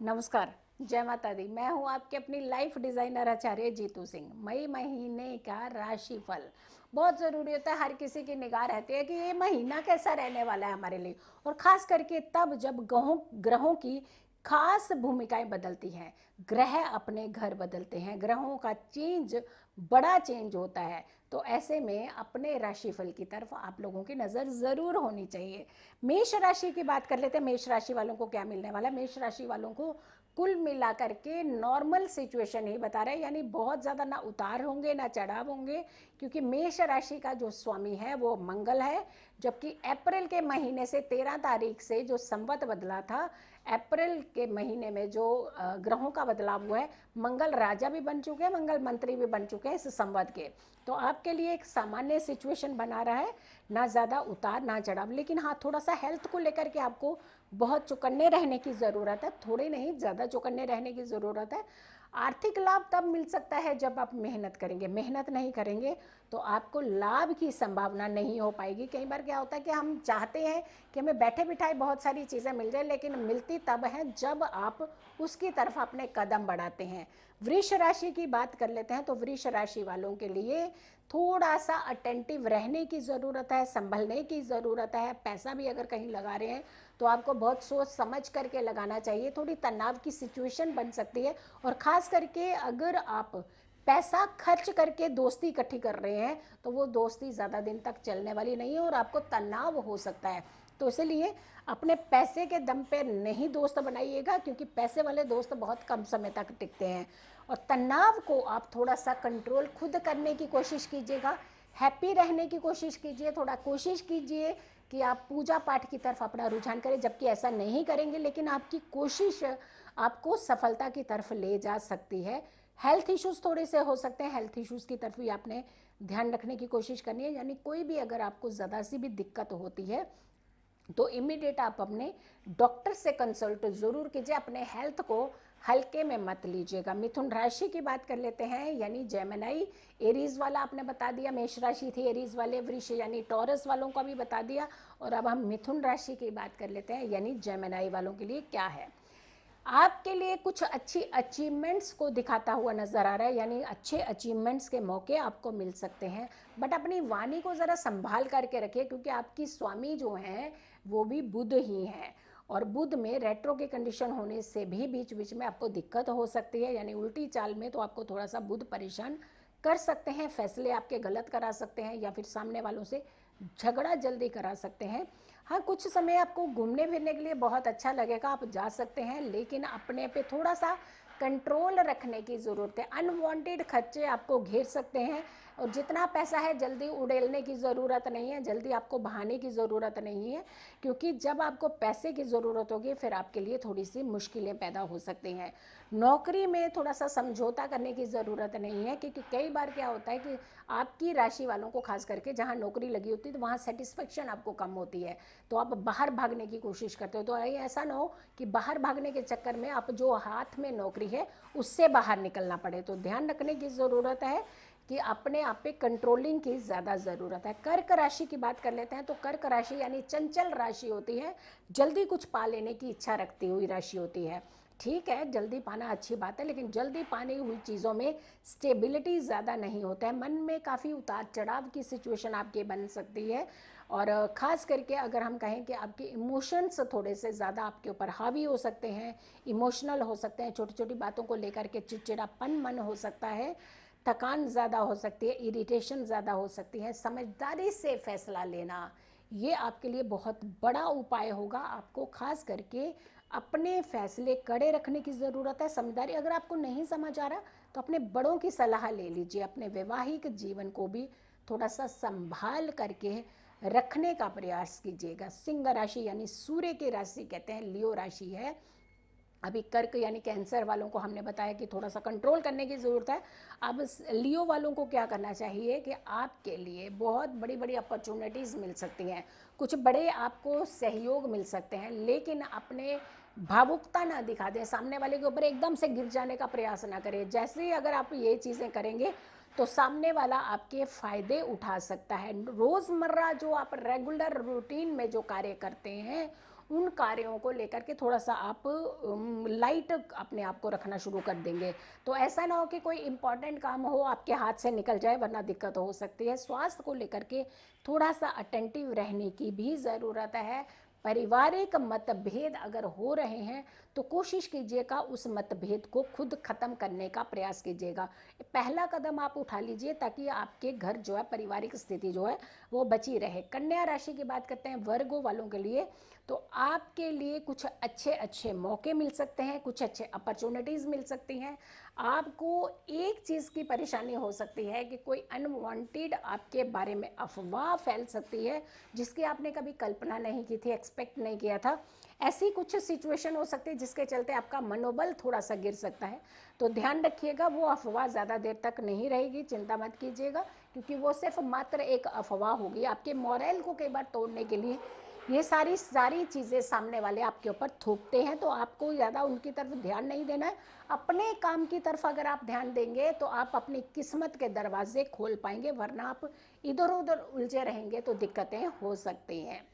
नमस्कार। जय माता दी। मैं हूँ आपके अपनी लाइफ डिज़ाइनर आचार्य जीतू सिंह। मई महीने का राशिफल बहुत ज़रूरी होता है। हर किसी की निगाह रहती है कि ये महीना कैसा रहने वाला है हमारे लिए, और ख़ास करके तब जब ग्रहों की खास भूमिकाएं बदलती हैं। ग्रह अपने घर बदलते हैं, ग्रहों का चेंज बड़ा चेंज होता है। तो ऐसे में अपने राशिफल की तरफ आप लोगों की नज़र ज़रूर होनी चाहिए। मेष राशि की बात कर लेते हैं। मेष राशि वालों को क्या मिलने वाला है? मेष राशि वालों को कुल मिलाकर के नॉर्मल सिचुएशन ही बता रहे हैं, यानी बहुत ज़्यादा ना उतार होंगे ना चढ़ाव होंगे, क्योंकि मेष राशि का जो स्वामी है वो मंगल है। जबकि अप्रैल के महीने से 13 तारीख से जो संवत बदला था, अप्रैल के महीने में जो ग्रहों का बदलाव हुआ है, मंगल राजा भी बन चुके हैं, मंगल मंत्री भी बन चुके हैं इस संवत के। तो आपके लिए एक सामान्य सिचुएशन बना रहा है, ना ज़्यादा उतार ना चढ़ाव। लेकिन हाँ, थोड़ा सा हेल्थ को लेकर के आपको बहुत चौकन्ने रहने की ज़रूरत है, थोड़े नहीं ज़्यादा चौकन्ने रहने की ज़रूरत है। आर्थिक लाभ तब मिल सकता है जब आप मेहनत करेंगे। मेहनत नहीं करेंगे तो आपको लाभ की संभावना नहीं हो पाएगी। कई बार क्या होता है कि हम चाहते हैं कि हमें बैठे बिठाए बहुत सारी चीज़ें मिल जाए, लेकिन मिलती तब है जब आप उसकी तरफ अपने कदम बढ़ाते हैं। वृष राशि की बात कर लेते हैं। तो वृष राशि वालों के लिए थोड़ा सा अटेंटिव रहने की ज़रूरत है, संभलने की ज़रूरत है। पैसा भी अगर कहीं लगा रहे हैं तो आपको बहुत सोच समझ करके लगाना चाहिए। थोड़ी तनाव की सिचुएशन बन सकती है, और ख़ास करके अगर आप पैसा खर्च करके दोस्ती इकट्ठी कर रहे हैं तो वो दोस्ती ज़्यादा दिन तक चलने वाली नहीं है और आपको तनाव हो सकता है। तो इसलिए अपने पैसे के दम पे नहीं दोस्त बनाइएगा, क्योंकि पैसे वाले दोस्त बहुत कम समय तक टिकते हैं। और तनाव को आप थोड़ा सा कंट्रोल खुद करने की कोशिश कीजिएगा। हैप्पी रहने की कोशिश कीजिए। थोड़ा कोशिश कीजिए कि आप पूजा पाठ की तरफ अपना रुझान करें, जबकि ऐसा नहीं करेंगे लेकिन आपकी कोशिश आपको सफलता की तरफ ले जा सकती है। हेल्थ इश्यूज़ थोड़े से हो सकते हैं, हेल्थ इश्यूज़ की तरफ भी आपने ध्यान रखने की कोशिश करनी है। यानी कोई भी अगर आपको ज़्यादा सी भी दिक्कत होती है तो इमीडिएट आप अपने डॉक्टर से कंसल्ट ज़रूर कीजिए। अपने हेल्थ को हल्के में मत लीजिएगा। मिथुन राशि की बात कर लेते हैं, यानी जेमिनी। एरीज वाला आपने बता दिया, मेष राशि थी एरीज वाले। वृष यानी टॉरस वालों का भी बता दिया। और अब हम मिथुन राशि की बात कर लेते हैं, यानी जेमिनी वालों के लिए क्या है। आपके लिए कुछ अच्छी अचीवमेंट्स को दिखाता हुआ नजर आ रहा है, यानी अच्छे अचीवमेंट्स के मौके आपको मिल सकते हैं। बट अपनी वाणी को ज़रा संभाल करके रखिए, क्योंकि आपकी स्वामी जो हैं वो भी बुध ही हैं, और बुध में रेट्रो की कंडीशन होने से भी बीच बीच में आपको दिक्कत हो सकती है। यानी उल्टी चाल में तो आपको थोड़ा सा बुध परेशान कर सकते हैं, फैसले आपके गलत करा सकते हैं, या फिर सामने वालों से झगड़ा जल्दी करा सकते हैं। हाँ, कुछ समय आपको घूमने फिरने के लिए बहुत अच्छा लगेगा, आप जा सकते हैं, लेकिन अपने पे थोड़ा सा कंट्रोल रखने की ज़रूरत है। अनवांटेड खर्चे आपको घेर सकते हैं, और जितना पैसा है जल्दी उड़ेलने की ज़रूरत नहीं है, जल्दी आपको बहाने की ज़रूरत नहीं है, क्योंकि जब आपको पैसे की ज़रूरत होगी फिर आपके लिए थोड़ी सी मुश्किलें पैदा हो सकती हैं। नौकरी में थोड़ा सा समझौता करने की ज़रूरत नहीं है, क्योंकि कई बार क्या होता है कि आपकी राशि वालों को खास करके जहाँ नौकरी लगी होती है तो वहाँ सेटिस्फेक्शन आपको कम होती है, तो आप बाहर भागने की कोशिश करते हो। तो ऐसा ना हो कि बाहर भागने के चक्कर में आप जो हाथ में नौकरी है उससे बाहर निकलना पड़े। तो ध्यान रखने की ज़रूरत है कि अपने आप पे कंट्रोलिंग की ज़्यादा ज़रूरत है। कर्क राशि की बात कर लेते हैं। तो कर्क राशि यानी चंचल राशि होती है, जल्दी कुछ पा लेने की इच्छा रखती हुई राशि होती है। ठीक है, जल्दी पाना अच्छी बात है, लेकिन जल्दी पानी हुई चीज़ों में स्टेबिलिटी ज़्यादा नहीं होता है। मन में काफ़ी उतार चढ़ाव की सिचुएशन आपकी बन सकती है, और ख़ास करके अगर हम कहें कि आपके इमोशंस थोड़े से ज़्यादा आपके ऊपर हावी हो सकते हैं, इमोशनल हो सकते हैं, छोटी छोटी बातों को लेकर के चिड़चिड़ापन मन हो सकता है, थकान ज़्यादा हो सकती है, इरिटेशन ज़्यादा हो सकती है। समझदारी से फैसला लेना ये आपके लिए बहुत बड़ा उपाय होगा। आपको खास करके अपने फैसले कड़े रखने की ज़रूरत है। समझदारी अगर आपको नहीं समझ आ रहा तो अपने बड़ों की सलाह ले लीजिए। अपने वैवाहिक जीवन को भी थोड़ा सा संभाल करके रखने का प्रयास कीजिएगा। सिंह राशि यानी सूर्य की राशि कहते हैं, लियो राशि है। अभी कर्क यानी कैंसर वालों को हमने बताया कि थोड़ा सा कंट्रोल करने की ज़रूरत है। अब लियो वालों को क्या करना चाहिए कि आपके लिए बहुत बड़ी बड़ी अपॉर्चुनिटीज़ मिल सकती हैं, कुछ बड़े आपको सहयोग मिल सकते हैं, लेकिन अपने भावुकता ना दिखा दें, सामने वाले के ऊपर एकदम से गिर जाने का प्रयास ना करें। जैसे ही अगर आप ये चीज़ें करेंगे तो सामने वाला आपके फ़ायदे उठा सकता है। रोज़मर्रा जो आप रेगुलर रूटीन में जो कार्य करते हैं उन कार्यों को लेकर के थोड़ा सा आप लाइट अपने आप को रखना शुरू कर देंगे। तो ऐसा ना हो कि कोई इंपॉर्टेंट काम हो आपके हाथ से निकल जाए, वरना दिक्कत हो सकती है। स्वास्थ्य को लेकर के थोड़ा सा अटेंटिव रहने की भी ज़रूरत है। पारिवारिक मतभेद अगर हो रहे हैं तो कोशिश कीजिएगा उस मतभेद को खुद खत्म करने का प्रयास कीजिएगा। पहला कदम आप उठा लीजिए ताकि आपके घर जो है, पारिवारिक स्थिति जो है वो बची रहे। कन्या राशि की बात करते हैं वर्गो वालों के लिए, तो आपके लिए कुछ अच्छे अच्छे मौके मिल सकते हैं, कुछ अच्छे अपॉर्चुनिटीज़ मिल सकती हैं। आपको एक चीज़ की परेशानी हो सकती है कि कोई अनवांटेड आपके बारे में अफवाह फैल सकती है जिसकी आपने कभी कल्पना नहीं की थी, एक्सपेक्ट नहीं किया था। ऐसी कुछ सिचुएशन हो सकती है जिसके चलते आपका मनोबल थोड़ा सा गिर सकता है। तो ध्यान रखिएगा, वो अफवाह ज़्यादा देर तक नहीं रहेगी, चिंता मत कीजिएगा, क्योंकि वो सिर्फ मात्र एक अफवाह होगी। आपके मोरल को कई बार तोड़ने के लिए ये सारी चीज़ें सामने वाले आपके ऊपर थोपते हैं, तो आपको ज़्यादा उनकी तरफ ध्यान नहीं देना है। अपने काम की तरफ अगर आप ध्यान देंगे तो आप अपनी किस्मत के दरवाजे खोल पाएंगे, वरना आप इधर उधर उलझे रहेंगे तो दिक्कतें हो सकती हैं।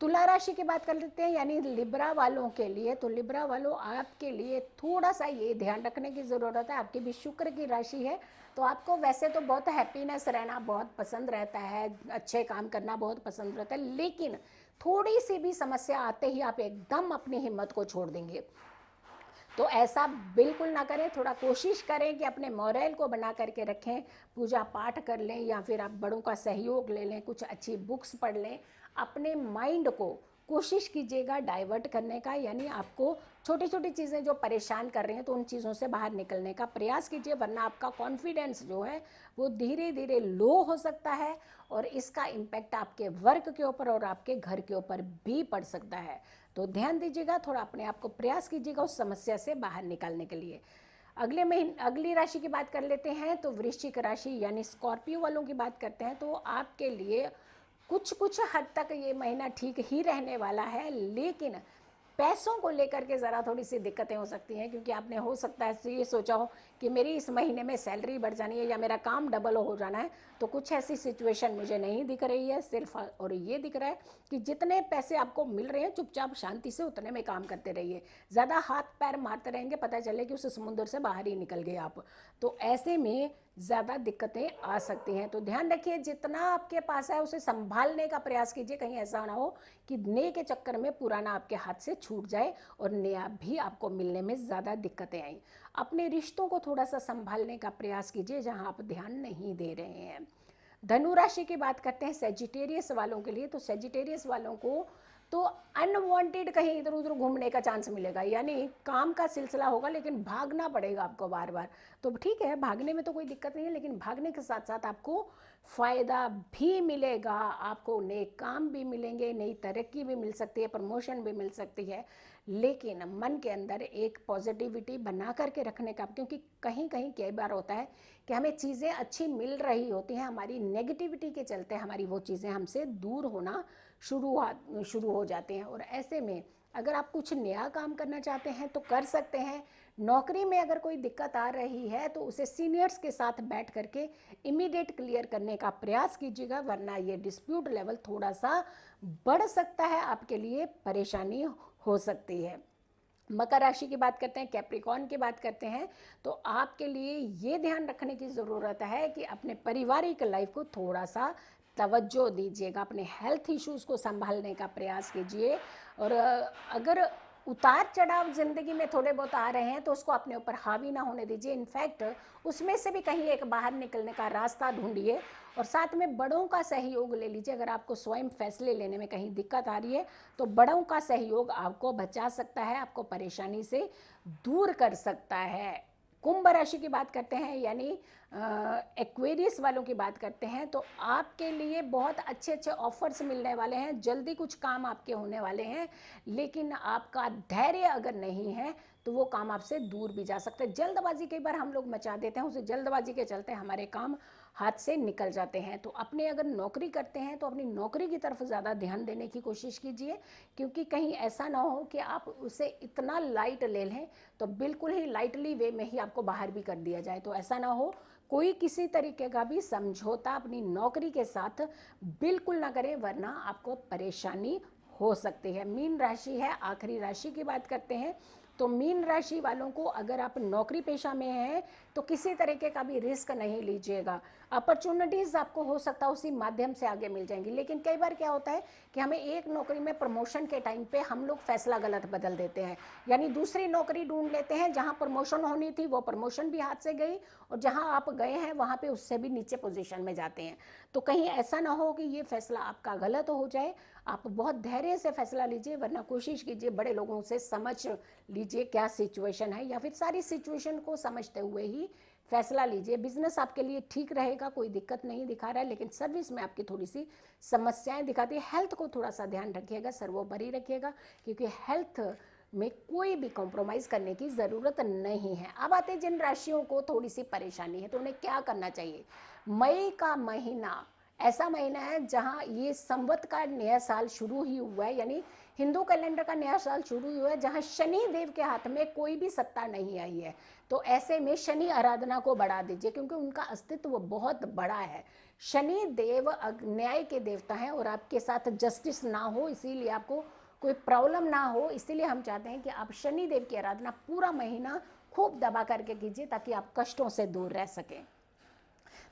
तुला राशि की बात कर लेते हैं, यानी लिब्रा वालों के लिए। तो लिब्रा वालों, आपके लिए थोड़ा सा ये ध्यान रखने की ज़रूरत है, आपकी भी शुक्र की राशि है, तो आपको वैसे तो बहुत हैप्पीनेस रहना बहुत पसंद रहता है, अच्छे काम करना बहुत पसंद रहता है, लेकिन थोड़ी सी भी समस्या आते ही आप एकदम अपनी हिम्मत को छोड़ देंगे। तो ऐसा बिल्कुल ना करें, थोड़ा कोशिश करें कि अपने मोरल को बना करके रखें, पूजा पाठ कर लें या फिर आप बड़ों का सहयोग ले लें, कुछ अच्छी बुक्स पढ़ लें। अपने माइंड को कोशिश कीजिएगा डाइवर्ट करने का, यानी आपको छोटी छोटी चीज़ें जो परेशान कर रही हैं तो उन चीज़ों से बाहर निकलने का प्रयास कीजिए, वरना आपका कॉन्फिडेंस जो है वो धीरे धीरे लो हो सकता है और इसका इम्पैक्ट आपके वर्क के ऊपर और आपके घर के ऊपर भी पड़ सकता है। तो ध्यान दीजिएगा, थोड़ा अपने आप को प्रयास कीजिएगा उस समस्या से बाहर निकालने के लिए। अगले महीने अगली राशि की बात कर लेते हैं, तो वृश्चिक राशि यानी स्कॉर्पियो वालों की बात करते हैं। तो आपके लिए कुछ कुछ हद तक ये महीना ठीक ही रहने वाला है, लेकिन पैसों को लेकर के ज़रा थोड़ी सी दिक्कतें हो सकती हैं, क्योंकि आपने हो सकता है ये सोचा हो कि मेरी इस महीने में सैलरी बढ़ जानी है या मेरा काम डबल हो जाना है। तो कुछ ऐसी सिचुएशन मुझे नहीं दिख रही है सिर्फ, और ये दिख रहा है कि जितने पैसे आपको मिल रहे हैं चुपचाप शांति से उतने में काम करते रहिए। ज़्यादा हाथ पैर मारते रहेंगे, पता चले कि उस समुद्र से बाहर ही निकल गए आप, तो ऐसे में ज़्यादा दिक्कतें आ सकती हैं। तो ध्यान रखिए, जितना आपके पास है उसे संभालने का प्रयास कीजिए, कहीं ऐसा ना हो कि नए के चक्कर में पुराना आपके हाथ से छूट जाए और नया भी आपको मिलने में ज़्यादा दिक्कतें आई। अपने रिश्तों को थोड़ा सा संभालने का प्रयास कीजिए जहां आप ध्यान नहीं दे रहे हैं। धनु राशि की बात करते हैं सेजिटेरियस वालों के लिए। तो सेजिटेरियस वालों को तो अनवांटेड कहीं इधर उधर घूमने का चांस मिलेगा, यानी काम का सिलसिला होगा लेकिन भागना पड़ेगा आपको बार बार। तो ठीक है, भागने में तो कोई दिक्कत नहीं है, लेकिन भागने के साथ साथ आपको फ़ायदा भी मिलेगा, आपको नए काम भी मिलेंगे, नई तरक्की भी मिल सकती है, प्रमोशन भी मिल सकती है। लेकिन मन के अंदर एक पॉजिटिविटी बना करके रखने का, क्योंकि कहीं कहीं कई बार होता है कि हमें चीज़ें अच्छी मिल रही होती हैं, हमारी नेगेटिविटी के चलते हमारी वो चीज़ें हमसे दूर होना शुरू हो जाते हैं। और ऐसे में अगर आप कुछ नया काम करना चाहते हैं तो कर सकते हैं। नौकरी में अगर कोई दिक्कत आ रही है तो उसे सीनियर्स के साथ बैठ करके इमीडिएट क्लियर करने का प्रयास कीजिएगा, वरना ये डिस्प्यूट लेवल थोड़ा सा बढ़ सकता है, आपके लिए परेशानी हो सकती है। मकर राशि की बात करते हैं, कैप्रिकॉन की बात करते हैं, तो आपके लिए ये ध्यान रखने की ज़रूरत है कि अपने पारिवारिक लाइफ को थोड़ा सा तवज्जो दीजिएगा, अपने हेल्थ इश्यूज़ को संभालने का प्रयास कीजिए। और अगर उतार चढ़ाव ज़िंदगी में थोड़े बहुत आ रहे हैं तो उसको अपने ऊपर हावी ना होने दीजिए, इनफैक्ट उसमें से भी कहीं एक बाहर निकलने का रास्ता ढूंढिए और साथ में बड़ों का सहयोग ले लीजिए। अगर आपको स्वयं फैसले लेने में कहीं दिक्कत आ रही है तो बड़ों का सहयोग आपको बचा सकता है, आपको परेशानी से दूर कर सकता है। कुंभ राशि की बात करते हैं, यानी एक्वेरियस वालों की बात करते हैं, तो आपके लिए बहुत अच्छे अच्छे ऑफर्स मिलने वाले हैं, जल्दी कुछ काम आपके होने वाले हैं, लेकिन आपका धैर्य अगर नहीं है तो वो काम आपसे दूर भी जा सकते हैं। जल्दबाजी कई बार हम लोग मचा देते हैं, उसे जल्दबाजी के चलते हमारे काम हाथ से निकल जाते हैं। तो अपने अगर नौकरी करते हैं तो अपनी नौकरी की तरफ ज़्यादा ध्यान देने की कोशिश कीजिए, क्योंकि कहीं ऐसा ना हो कि आप उसे इतना लाइट ले लें तो बिल्कुल ही लाइटली वे में ही आपको बाहर भी कर दिया जाए। तो ऐसा ना हो, कोई किसी तरीके का भी समझौता अपनी नौकरी के साथ बिल्कुल ना करें, वरना आपको परेशानी हो सकती है। मीन राशि है, आखिरी राशि की बात करते हैं तो मीन राशि वालों को अगर आप नौकरी पेशा में हैं तो किसी तरीके का भी रिस्क नहीं लीजिएगा। अपॉर्चुनिटीज़ आपको हो सकता है उसी माध्यम से आगे मिल जाएंगी, लेकिन कई बार क्या होता है कि हमें एक नौकरी में प्रमोशन के टाइम पे हम लोग फैसला गलत बदल देते हैं, यानी दूसरी नौकरी ढूंढ लेते हैं, जहां प्रमोशन होनी थी वो प्रमोशन भी हाथ से गई और जहां आप गए हैं वहां पे उससे भी नीचे पोजीशन में जाते हैं। तो कहीं ऐसा ना हो कि ये फैसला आपका गलत हो जाए। आप बहुत धैर्य से फैसला लीजिए, वरना कोशिश कीजिए बड़े लोगों से समझ लीजिए क्या सिचुएशन है, या फिर सारी सिचुएशन को समझते हुए ही फैसला लीजिए। बिजनेस आपके लिए ठीक रहेगा, कोई दिक्कत नहीं दिखा रहा है, लेकिन सर्विस में आपकी थोड़ी सी समस्याएं दिखाती है। हेल्थ को थोड़ा सा ध्यान रखिएगा, सर्वोपरि रखिएगा, क्योंकि हेल्थ में कोई भी कॉम्प्रोमाइज़ करने की ज़रूरत नहीं है। अब आते हैं जिन राशियों को थोड़ी सी परेशानी है तो उन्हें क्या करना चाहिए। मई का महीना ऐसा महीना है जहां ये संवत का नया साल शुरू ही हुआ है, यानी हिंदू कैलेंडर का नया साल शुरू हुआ है, जहां शनि देव के हाथ में कोई भी सत्ता नहीं आई है। तो ऐसे में शनि आराधना को बढ़ा दीजिए, क्योंकि उनका अस्तित्व बहुत बड़ा है। शनि देव न्याय के देवता हैं और आपके साथ जस्टिस ना हो, इसीलिए आपको कोई प्रॉब्लम ना हो, इसीलिए हम चाहते हैं कि आप शनि देव की आराधना पूरा महीना खूब दबा करके कीजिए, ताकि आप कष्टों से दूर रह सकें।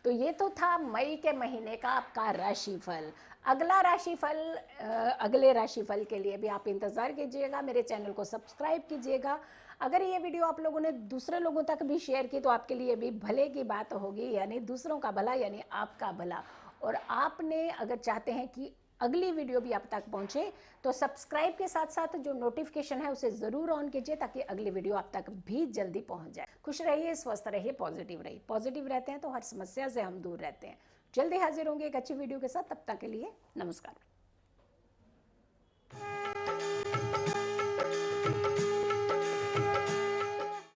तो ये तो था मई के महीने का आपका राशिफल। अगला राशिफल, अगले राशिफल के लिए भी आप इंतज़ार कीजिएगा, मेरे चैनल को सब्सक्राइब कीजिएगा। अगर ये वीडियो आप लोगों ने दूसरे लोगों तक भी शेयर की तो आपके लिए भी भले की बात होगी, यानी दूसरों का भला यानी आपका भला। और आपने अगर चाहते हैं कि अगली वीडियो भी आप तक पहुंचे तो सब्सक्राइब के साथ साथ जो नोटिफिकेशन है उसे ज़रूर ऑन कीजिए, ताकि अगली वीडियो आप तक भी जल्दी पहुंच जाए। खुश रहिए, स्वस्थ रहिए, पॉजिटिव रहिए। पॉजिटिव रहते हैं तो हर समस्या से हम दूर रहते हैं। जल्दी हाजिर होंगे एक अच्छी वीडियो के साथ, तब तक के लिए नमस्कार।